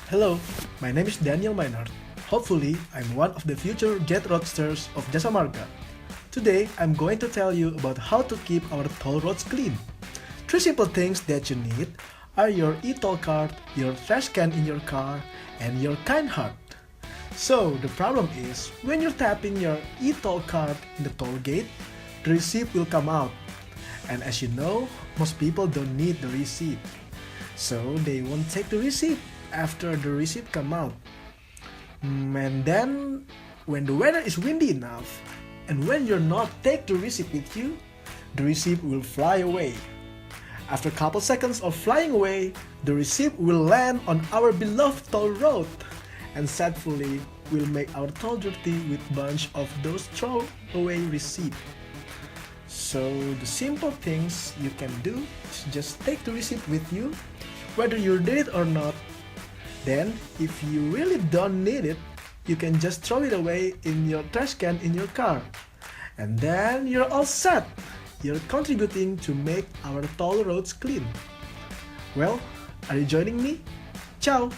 Hello, my name is Daniel Maynard. Hopefully, I'm one of the future jet roadsters of Jasa Marga. Today, I'm going to tell you about how to keep our toll roads clean. Three simple things that you need are your e-toll card, your trash can in your car, and your kind heart. So, the problem is, when you're tapping your e-toll card in the toll gate, the receipt will come out. And as you know, most people don't need the receipt. So, they won't take the receipt after the receipt come out. And then, when the weather is windy enough, and when you're not take the receipt with you, the receipt will fly away. After a couple seconds of flying away, the receipt will land on our beloved toll road, and sadly, will make our toll dirty with bunch of those throwaway receipts. So the simple things you can do is just take the receipt with you, whether you need it or not. Then, if you really don't need it, you can just throw it away in your trash can in your car. And then you're all set. You're contributing to make our toll roads clean. Well, are you joining me? Ciao!